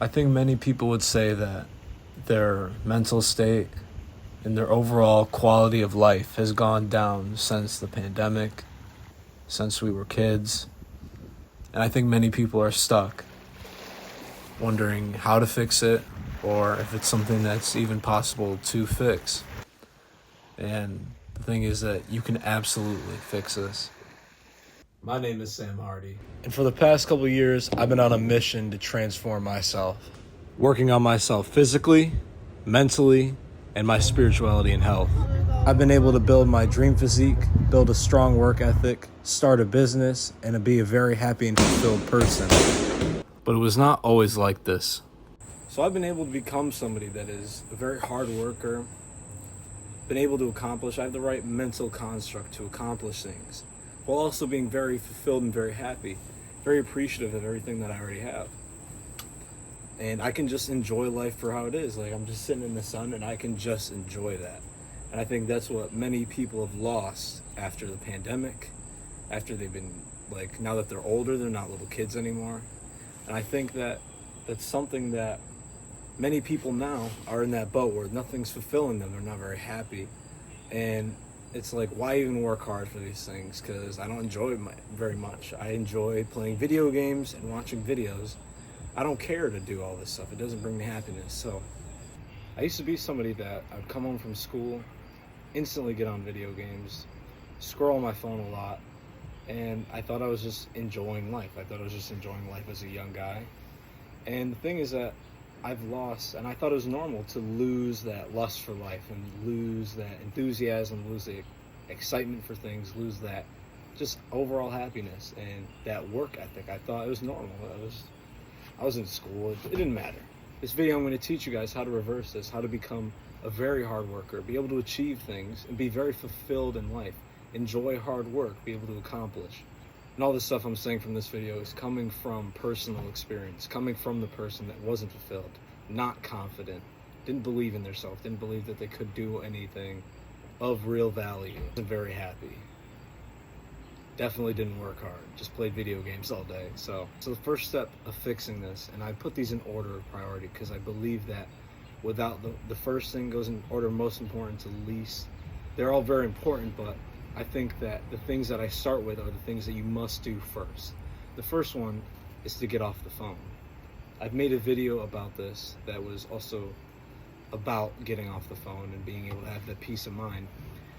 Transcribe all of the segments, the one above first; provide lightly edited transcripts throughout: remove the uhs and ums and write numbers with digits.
I think many people would say that their mental state and their overall quality of life has gone down since the pandemic, since we were kids. And I think many people are stuck, wondering how to fix it or if it's something that's even possible to fix. And the thing is that you can absolutely fix this. My name is Sam Hardy, and for the past couple of years, I've been on a mission to transform myself, working on myself physically, mentally, and my spirituality and health. I've been able to build my dream physique, build a strong work ethic, start a business, and to be a very happy and fulfilled person. But it was not always like this. So I've been able to become somebody that is a very hard worker, been able to accomplish, I have the right mental construct to accomplish things, while also being very fulfilled and very happy, very appreciative of everything that I already have. And I can just enjoy life for how it is. Like, I'm just sitting in the sun and I can just enjoy that. And I think that's what many people have lost after the pandemic, after they've been, like, now that they're older, they're not little kids anymore. And I think that that's something that many people now are in that boat where nothing's fulfilling them. They're not very happy. And it's like, why even work hard for these things? Because I don't enjoy it very much. I enjoy playing video games and watching videos. I don't care to do all this stuff. It doesn't bring me happiness. So I used to be somebody that I would come home from school, instantly get on video games, scroll on my phone a lot, and I thought I was just enjoying life. I thought I was just enjoying life as a young guy. And the thing is that I've lost, and I thought it was normal to lose that lust for life and lose that enthusiasm, lose the excitement for things, lose that just overall happiness and that work ethic. I thought it was normal. I was in school. It didn't matter. This video, I'm going to teach you guys how to reverse this, how to become a very hard worker, be able to achieve things, and be very fulfilled in life. Enjoy hard work, be able to accomplish. And all this stuff I'm saying from this video is coming from personal experience, coming from the person that wasn't fulfilled, not confident, didn't believe in themselves, didn't believe that they could do anything of real value, wasn't very happy. Definitely didn't work hard, just played video games all day. So the first step of fixing this, and I put these in order of priority because I believe that without the first thing goes in order most important to least. They're all very important, but I think that the things that I start with are the things that you must do first. The first one is to get off the phone. I've made a video about this that was also about getting off the phone and being able to have that peace of mind.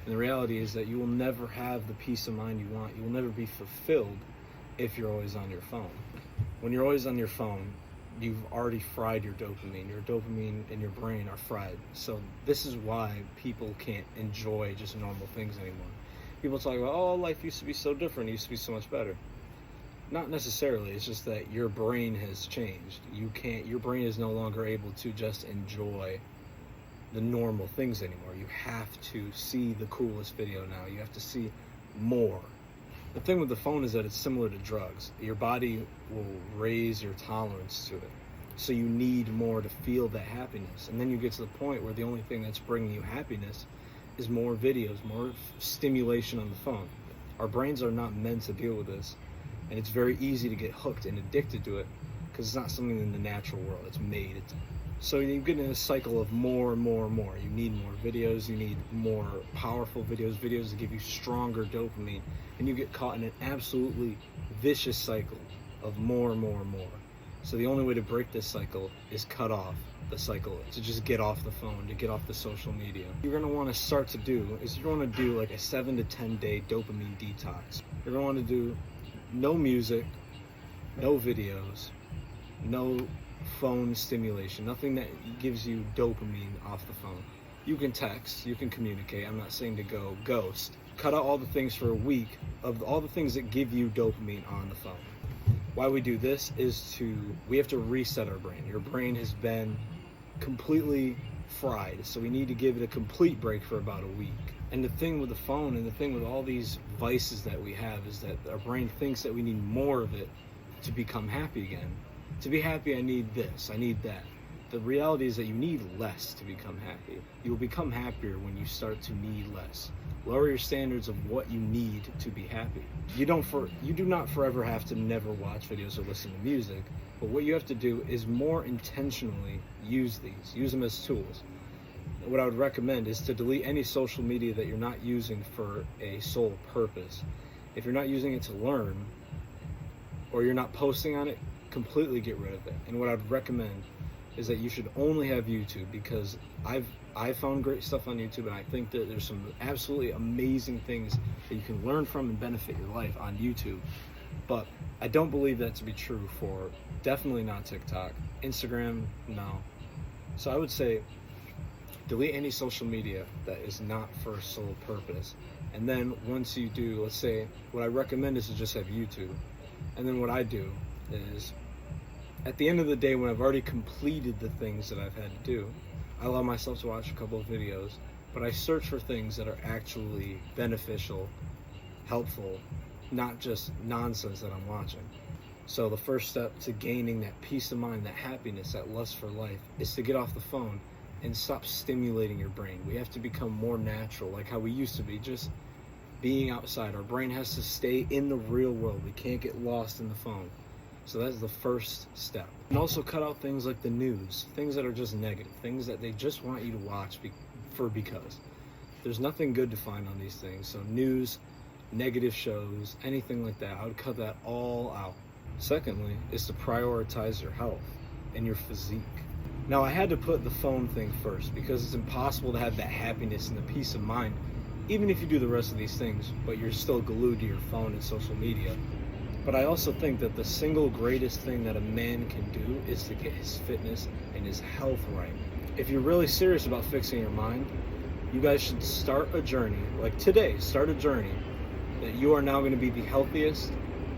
And the reality is that you will never have the peace of mind you want. You will never be fulfilled if you're always on your phone. When you're always on your phone, you've already fried your dopamine. Your dopamine and your brain are fried. So this is why people can't enjoy just normal things anymore. People talk about, oh, life used to be so different. It used to be so much better. Not necessarily. It's just that your brain has changed. Your brain is no longer able to just enjoy the normal things anymore. You have to see the coolest video now. You have to see more. The thing with the phone is that it's similar to drugs. Your body will raise your tolerance to it. So you need more to feel that happiness. And then you get to the point where the only thing that's bringing you happiness is more videos, more stimulation on the phone. Our brains are not meant to deal with this. And it's very easy to get hooked and addicted to it because it's not something in the natural world. It's made. So you get in a cycle of more and more and more. You need more videos. You need more powerful videos that give you stronger dopamine. And you get caught in an absolutely vicious cycle of more and more and more. So the only way to break this cycle is cut off the cycle, to just get off the phone, to get off the social media. What you're going to want to start to do is you're going to do like a 7 to 10 day dopamine detox. You're going to want to do no music, no videos, no phone stimulation, nothing that gives you dopamine off the phone. You can text, you can communicate. I'm not saying to go ghost. Cut out all the things for a week of all the things that give you dopamine on the phone. Why we do this is we have to reset our brain. Your brain has been completely fried, so we need to give it a complete break for about a week. And the thing with the phone and the thing with all these vices that we have is that our brain thinks that we need more of it to become happy again. To be happy, I need this, I need that. The reality is that you need less to become happy. You will become happier when you start to need less. Lower your standards of what you need to be happy. You do not forever have to never watch videos or listen to music. But what you have to do is more intentionally use them as tools. What I would recommend is to delete any social media that you're not using for a sole purpose. If you're not using it to learn, or you're not posting on it, completely get rid of it. And what I'd recommend is that you should only have YouTube, because I've found great stuff on YouTube, and I think that there's some absolutely amazing things that you can learn from and benefit your life on YouTube. But I don't believe that to be true for definitely not TikTok. Instagram, no. So I would say delete any social media that is not for a sole purpose. And then once you do, let's say, what I recommend is to just have YouTube. And then what I do is, at the end of the day, when I've already completed the things that I've had to do, I allow myself to watch a couple of videos, but I search for things that are actually beneficial, helpful, not just nonsense that I'm watching. So the first step to gaining that peace of mind, that happiness, that lust for life, is to get off the phone and stop stimulating your brain. We have to become more natural, like how we used to be, just being outside. Our brain has to stay in the real world. We can't get lost in the phone. So that's the first step. And also cut out things like the news, things that are just negative, things that they just want you to watch because. There's nothing good to find on these things. So news, negative shows, anything like that, I would cut that all out. Secondly, is to prioritize your health and your physique. Now, I had to put the phone thing first, because it's impossible to have that happiness and the peace of mind, even if you do the rest of these things, but you're still glued to your phone and social media. But I also think that the single greatest thing that a man can do is to get his fitness and his health right. If you're really serious about fixing your mind, you guys should start a journey, like today, start a journey that you are now going to be the healthiest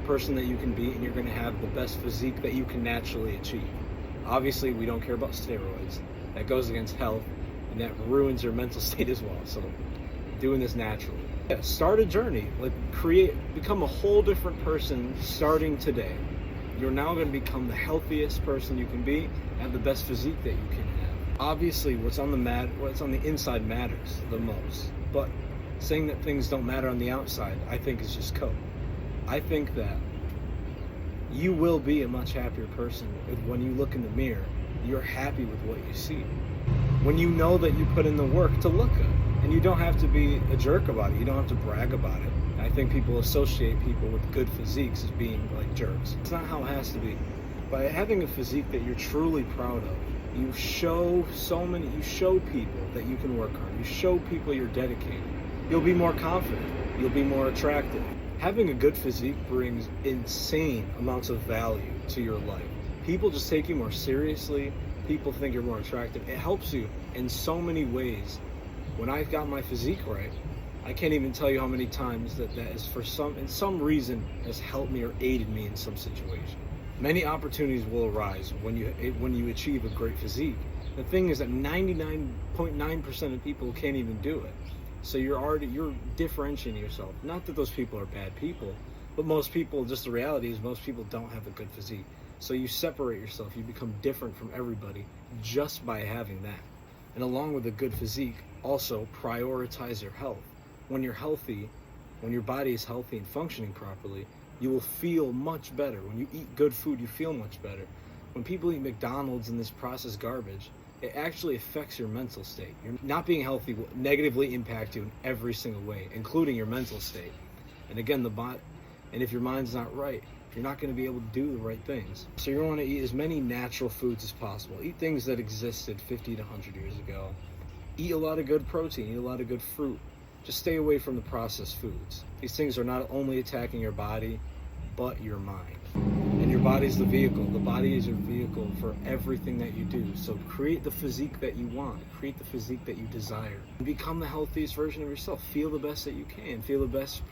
person that you can be, and you're going to have the best physique that you can naturally achieve. Obviously, we don't care about steroids. That goes against health, and that ruins your mental state as well. So doing this naturally. Yeah, start a journey, like become a whole different person starting today. You're now going to become the healthiest person you can be, and have the best physique that you can have. Obviously, what's on the inside matters the most. But saying that things don't matter on the outside, I think is just code. I think that you will be a much happier person when you look in the mirror, you're happy with what you see. When you know that you put in the work to look good. And you don't have to be a jerk about it. You don't have to brag about it. I think people associate people with good physiques as being like jerks. It's not how it has to be. By having a physique that you're truly proud of, you show people that you can work hard. You show people you're dedicated. You'll be more confident. You'll be more attractive. Having a good physique brings insane amounts of value to your life. People just take you more seriously. People think you're more attractive. It helps you in so many ways. When I got my physique right, I can't even tell you how many times that is in some reason has helped me or aided me in some situation. Many opportunities will arise when you achieve a great physique. The thing is that 99.9% of people can't even do it. So you're differentiating yourself. Not that those people are bad people, but most people, just the reality is most people don't have a good physique. So you separate yourself, you become different from everybody just by having that. And along with a good physique, also prioritize your health. When you're healthy, when your body is healthy and functioning properly, you will feel much better. When you eat good food, you feel much better. When people eat McDonald's and this processed garbage, it actually affects your mental state. You're not being healthy will negatively impact you in every single way, including your mental state. And again, and if your mind's not right, you're not going to be able to do the right things. So you want to eat as many natural foods as possible. Eat things that existed 50 to 100 years ago. Eat a lot of good protein, eat a lot of good fruit. Just stay away from the processed foods. These things are not only attacking your body, but your mind. And your body's the vehicle. The body is your vehicle for everything that you do. So create the physique that you want. Create the physique that you desire. And become the healthiest version of yourself. Feel the best that you can. Feel the best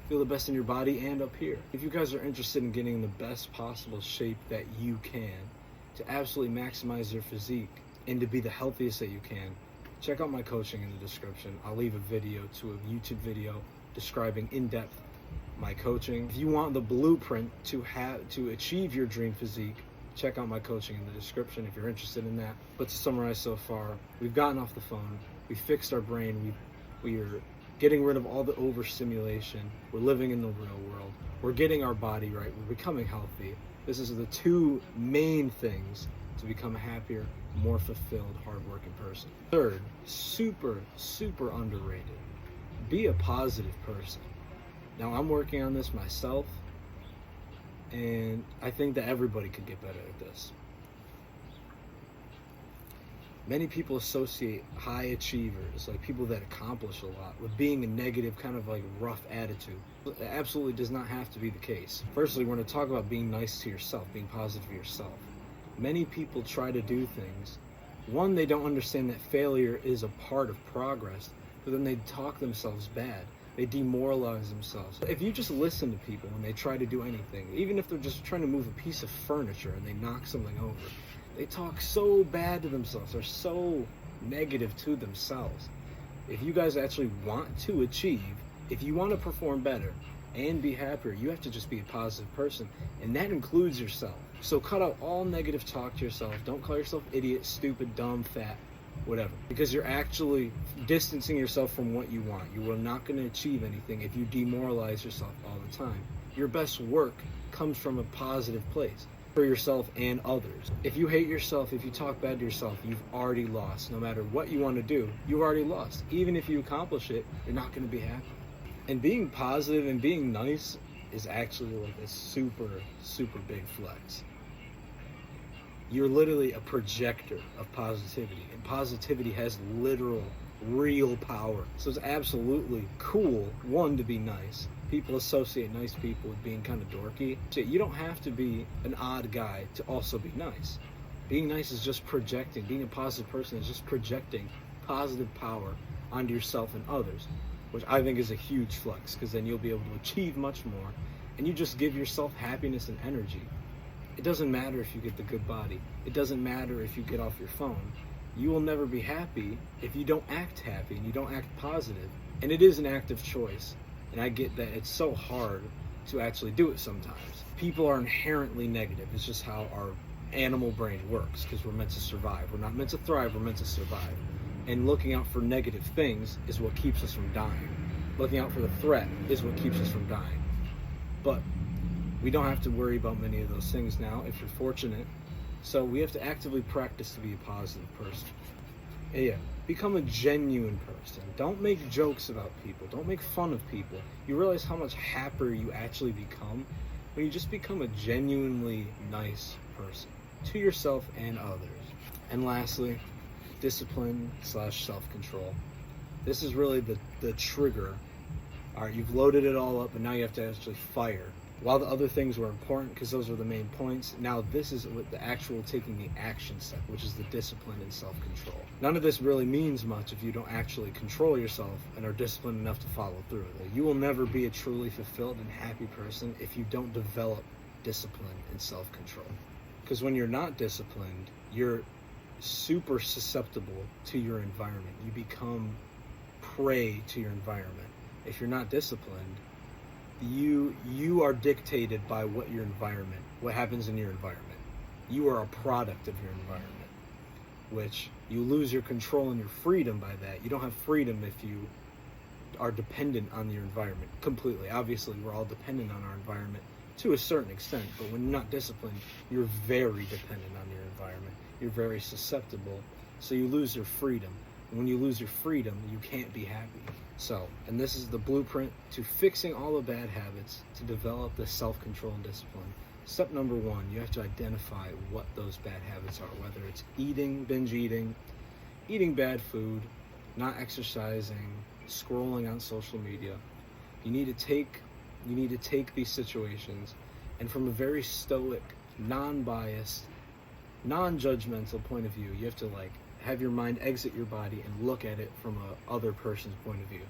Feel the best in your body and up here. If you guys are interested in getting the best possible shape that you can to absolutely maximize your physique and to be the healthiest that you can, check out my coaching in the description. I'll leave a video to a YouTube video describing in depth my coaching. If you want the blueprint to achieve your dream physique, check out my coaching in the description if you're interested in that. But to summarize so far, we've gotten off the phone, we fixed our brain, we are getting rid of all the overstimulation, we're living in the real world, we're getting our body right, we're becoming healthy. This is the two main things to become a happier, more fulfilled, hardworking person. Third, super underrated. Be a positive person. Now, I'm working on this myself, and I think that everybody could get better at this. Many people associate high achievers, like people that accomplish a lot, with being a negative, kind of like rough attitude. It absolutely does not have to be the case. Firstly, we're going to talk about being nice to yourself, being positive to yourself. Many people try to do things. One, they don't understand that failure is a part of progress, but then they talk themselves bad. They demoralize themselves. If you just listen to people when they try to do anything, even if they're just trying to move a piece of furniture and they knock something over, they talk so bad to themselves. They're so negative to themselves. If you guys actually want to achieve, if you want to perform better and be happier, you have to just be a positive person, and that includes yourself. So cut out all negative talk to yourself. Don't call yourself idiot, stupid, dumb, fat, whatever, because you're actually distancing yourself from what you want. You are not going to achieve anything if you demoralize yourself all the time. Your best work comes from a positive place for yourself and others. If you hate yourself, if you talk bad to yourself, you've already lost. No matter what you want to do, you've already lost. Even if you accomplish it, you're not going to be happy. And being positive and being nice is actually like a super big flex. You're literally a projector of positivity, and positivity has literal, real power. So it's absolutely cool, one, to be nice. People associate nice people with being kind of dorky. So you don't have to be an odd guy to also be nice. Being nice is just projecting. Being a positive person is just projecting positive power onto yourself and others, which I think is a huge flex, because then you'll be able to achieve much more, and you just give yourself happiness and energy. It doesn't matter if you get the good body. It doesn't matter if you get off your phone. You will never be happy if you don't act happy and you don't act positive. And it is an active choice. And I get that it's so hard to actually do it sometimes. People are inherently negative. It's just how our animal brain works, because we're meant to survive. We're not meant to thrive, we're meant to survive. And looking out for negative things is what keeps us from dying. Looking out for the threat is what keeps us from dying. But we don't have to worry about many of those things now, if you're fortunate. So we have to actively practice to be a positive person. Yeah, become a genuine person. Don't make jokes about people. Don't make fun of people. You realize how much happier you actually become when you just become a genuinely nice person to yourself and others. And lastly, discipline / self-control. This is really the trigger. All right, you've loaded it all up, and now you have to actually fire. While the other things were important, because those were the main points, now this is with the actual taking the action step, which is the discipline and self-control. None of this really means much if you don't actually control yourself and are disciplined enough to follow through. You will never be a truly fulfilled and happy person if you don't develop discipline and self-control. Because when you're not disciplined, you're super susceptible to your environment. You become prey to your environment. If you're not disciplined, you are dictated by what happens in your environment. You are a product of your environment, which you lose your control and your freedom by that. You don't have freedom if you are dependent on your environment completely. Obviously, we're all dependent on our environment to a certain extent, but when you're not disciplined, you're very dependent on your environment. You're very susceptible, so you lose your freedom. And when you lose your freedom, you can't be happy. So, and this is the blueprint to fixing all the bad habits, to develop the self-control and discipline. Step number 1, you have to identify what those bad habits are, whether it's eating, binge eating bad food, not exercising, scrolling on social media. You need to take these situations, and from a very stoic, non-biased, non-judgmental point of view, you have to have your mind exit your body and look at it from a other person's point of view,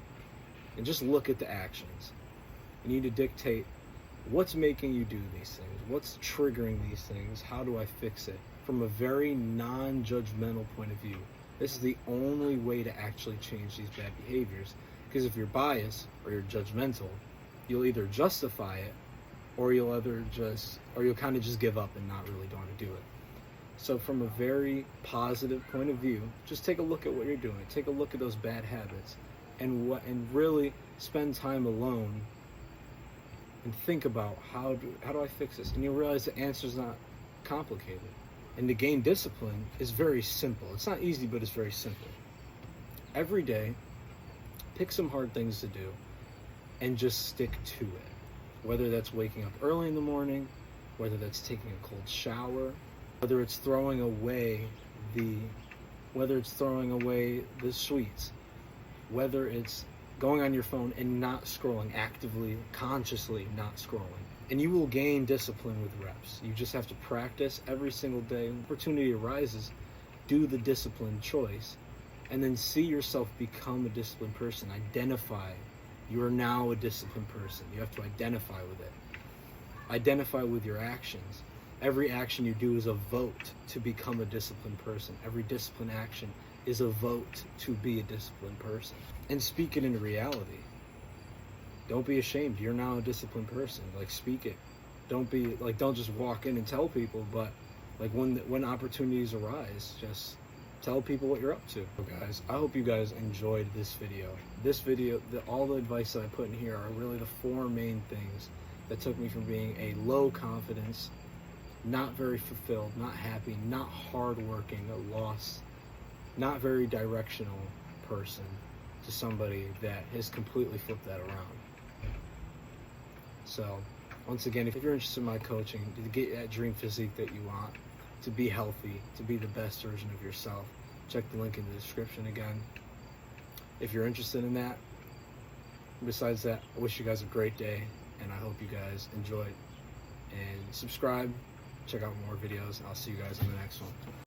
and just look at the actions. You need to dictate what's making you do these things, what's triggering these things, how do I fix it, from a very non-judgmental point of view. This is the only way to actually change these bad behaviors, because if you're biased or you're judgmental, you'll either justify it or you'll kind of just give up and not really want to do it. So from a very positive point of view, just take a look at what you're doing. Take a look at those bad habits, and really spend time alone and think about how do I fix this? And you'll realize the answer is not complicated. And to gain discipline is very simple. It's not easy, but it's very simple. Every day, pick some hard things to do and just stick to it. Whether that's waking up early in the morning, whether that's taking a cold shower, whether it's throwing away the sweets, whether it's going on your phone and not scrolling, actively, consciously not scrolling. And you will gain discipline with reps. You just have to practice every single day. When opportunity arises, do the disciplined choice, and then see yourself become a disciplined person. Identify. You are now a disciplined person. You have to identify with it. Identify with your actions. Every action you do is a vote to become a disciplined person. Every disciplined action is a vote to be a disciplined person. And speak it into reality. Don't be ashamed. You're now a disciplined person. Like, speak it. Don't just walk in and tell people, but like when opportunities arise, just tell people what you're up to. So guys, I hope you guys enjoyed this video. All the advice that I put in here are really the 4 main things that took me from being a low confidence, not very fulfilled, not happy, not hardworking, a lost, not very directional person to somebody that has completely flipped that around. So, once again, if you're interested in my coaching, to get that dream physique that you want, to be healthy, to be the best version of yourself, check the link in the description again. If you're interested in that, besides that, I wish you guys a great day, and I hope you guys enjoyed. And subscribe, check out more videos, and I'll see you guys in the next one.